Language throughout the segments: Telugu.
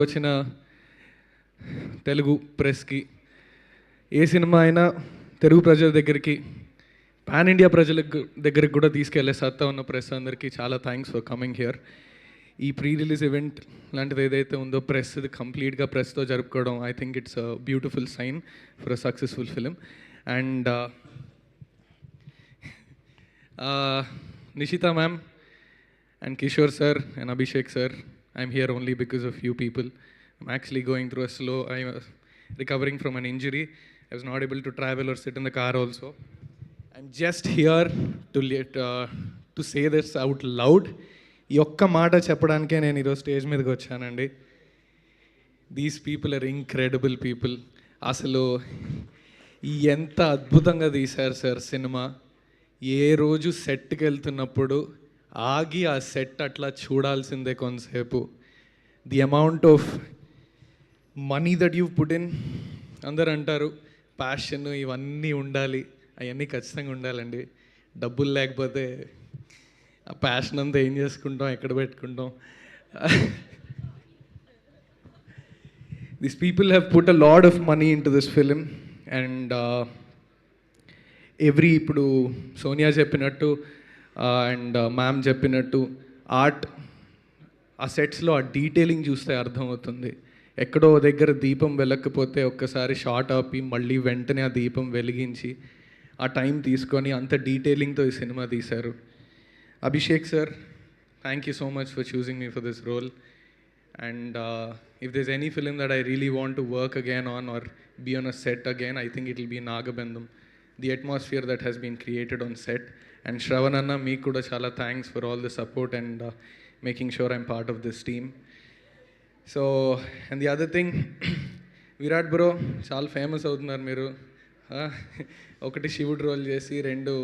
వచ్చిన తెలుగు ప్రెస్కి, ఏ సినిమా అయినా తెలుగు ప్రజల దగ్గరికి, పాన్ ఇండియా దగ్గరికి కూడా తీసుకెళ్లే సత్తా ఉన్న ప్రెస్ అందరికీ చాలా థ్యాంక్స్ ఫర్ కమింగ్ హియర్. ఈ ప్రీ రిలీజ్ ఈవెంట్ లాంటిది ఏదైతే ఉందో ప్రెస్, ఇది కంప్లీట్గా ప్రెస్తో జరుపుకోవడం, I think it's a beautiful sign for a successful film. And Nishita ma'am and Kishore sir and Abhishek sir, I'm here only because of you people. I'm actually going through a slow, I'm recovering from an injury. I was not able to travel or sit in the car also. I'm just here to say this out loud. ఈ ఒక్క మాట చెప్పడానికే నేను ఈరోజు స్టేజ్ మీదకి వచ్చానండి. These people are incredible people. అసలు ఎంత అద్భుతంగా తీశారు సార్ సినిమా. ఏ రోజు సెట్కి వెళ్తున్నప్పుడు ఆగి ఆ సెట్ అట్లా చూడాల్సిందే కొంతసేపు. The amount of money that you put in, అందరు అంటారు ప్యాషన్ ఇవన్నీ ఉండాలి, అవన్నీ ఖచ్చితంగా ఉండాలండి. డబ్బులు లేకపోతే ఆ ప్యాషన్ అంతా ఏం చేసుకుంటాం, ఎక్కడ పెట్టుకుంటాం. This people have put a lot of money in to this film. And ఇప్పుడు సోనియా చెప్పినట్టు అండ్ మ్యామ్ చెప్పినట్టు ఆర్ట్, ఆ సెట్స్లో ఆ డీటెయిలింగ్ చూస్తే అర్థమవుతుంది. ఎక్కడో దగ్గర దీపం వెలక్కపోతే ఒక్కసారి షార్ట్ ఆపి మళ్ళీ వెంటనే ఆ దీపం వెలిగించి ఆ టైం తీసుకొని అంత డీటెయిలింగ్తో ఈ సినిమా తీశారు. Abhishek sir, thank you so much for choosing me for this role. And if this any film that I really want to work again on or be on a set again, I think it will be Nagabandham. The atmosphere that has been created on set. And Shravan Anna, మీకు కూడా చాలా thanks for all the support and making sure I'm part of this team. So and the other thing, Virat bro చాలా ఫేమస్ అవుతున్నారు మీరు. ఒకటి శివుడు రోల్ చేసి, రెండు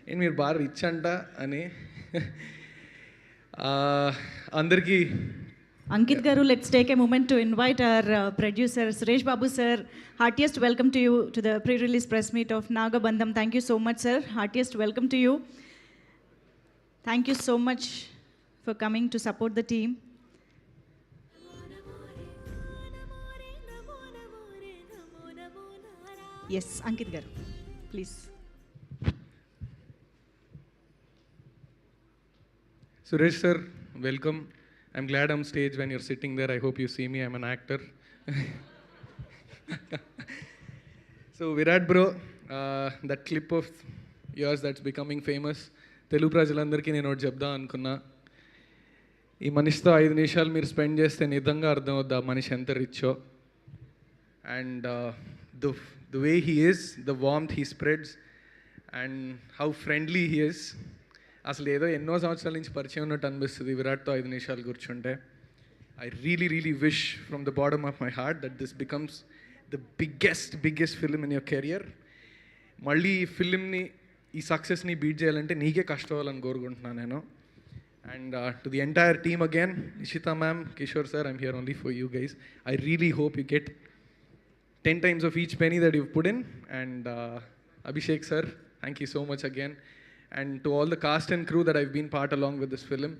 ఏంటి మీరు బాగా రిచ్ అంట అని అందరికీ. Ankit Garu, let's take a moment to invite our producer Suresh Babu sir. Heartiest welcome to you to the pre-release press meet of Nagabandham. Thank you so much sir. Heartiest welcome to you. Thank you so much for coming to support the team. Yes, Ankit Garu, please. Suresh sir, welcome. I'm glad I'm stage when you're sitting there. I hope you see me. I'm an actor. So Virat bro, that clip of yours that's becoming famous, Telugu ప్రజలందరికీ నేను ఒకటి చెప్దాం అనుకున్నా. ఈ మనిషితో 5 నిమిషాలు మీరు స్పెండ్ చేస్తే నిజంగా అర్థమవుద్ది ఆ మనిషి ఎంత రిచ్చో. And the way he is, the warmth he spreads and how friendly he is. అసలు ఏదో ఎన్నో సంవత్సరాల నుంచి పరిచయం ఉన్నట్టు అనిపిస్తుంది విరాట్తో 5 నిమిషాలు కూర్చుంటే. I really wish from the bottom of my heart that this becomes the biggest film in your career. మళ్ళీ ఈ ఫిలింని, ఈ సక్సెస్ని బీట్ చేయాలంటే నీకే కష్టం అవ్వాలని కోరుకుంటున్నాను నేను. And to the entire team again, Nishita ma'am, Kishore sir, I'm here only for you guys. I really hope you get 10 times of each penny that you've put in. And Abhishek sir, thank you so much again. And to all the cast and crew that I've been part along with this film,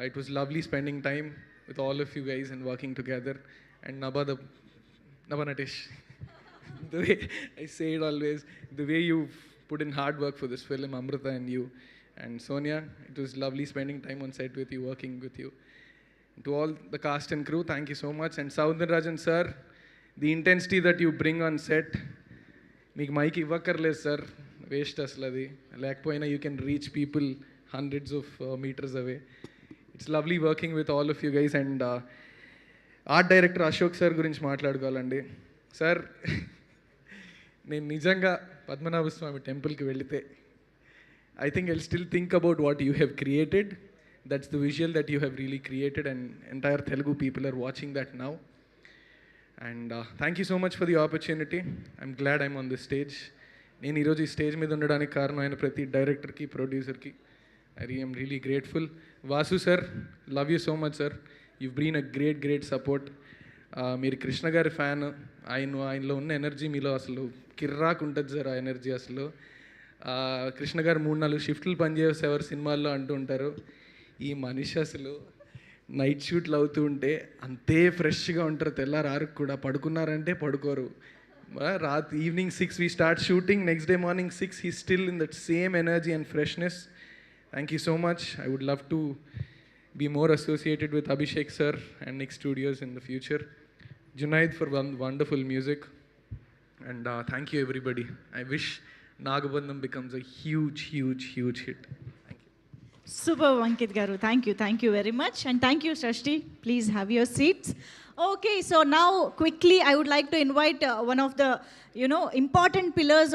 it was lovely spending time with all of you guys and working together. And Naba Natish, the way I say it always, the way you've put in hard work for this film, Amrita and you, and Sonia, it was lovely spending time on set with you, working with you. And to all the cast and crew, thank you so much. And Soundararajan sir, the intensity that you bring on set, మీకు మైక్ ఇవ్వక్కర్లేదు సార్, వేస్ట్ అసలు అది. లేకపోయినా you can reach people hundreds of metres away. It's lovely working with all of you guys. And art director Ashok sir గురించి మాట్లాడుకోవాలండి. సార్, నేను నిజంగా పద్మనాభ స్వామి టెంపుల్కి వెళితే I think I still think about what you have created. That's the visual that you have really created and entire Telugu people are watching that now. And thank you so much for the opportunity. I'm glad I'm on this stage. నేను ఈరోజు ఈ స్టేజ్ మీద ఉండడానికి కారణం అయిన ప్రతి డైరెక్టర్కి, ప్రొడ్యూసర్కి I I'm really grateful. Vasu sir, love you so much sir. You been a great support. మీరు కృష్ణ గారి ఫ్యాన్. ఆయనలో ఉన్న ఎనర్జీ మీలో అసలు కిర్రాకు ఉంటుంది సార్. ఆ ఎనర్జీ అసలు కృష్ణ గారు 3-4 షిఫ్ట్లు పనిచేసేవారు సినిమాల్లో అంటూ ఉంటారు. ఈ మనిషి అసలు నైట్ షూట్లు అవుతూ ఉంటే అంతే ఫ్రెష్గా ఉంటారు. తెల్లారు కూడా పడుకున్నారంటే పడుకోరు. రాత్రి evening 6 we start shooting, next day morning 6 he's still in that same energy and freshness. Thank you so much. I would love to be more associated with Abhishek sir and Nick Studios in the future. Junaid for wonderful music, and thank you everybody. I wish Nagabandham becomes a huge hit. Thank you. Super, Ankit Garu. Thank you very much. And thank you, Srishti. Please have your seats. Okay, so now quickly I would like to invite one of the important pillars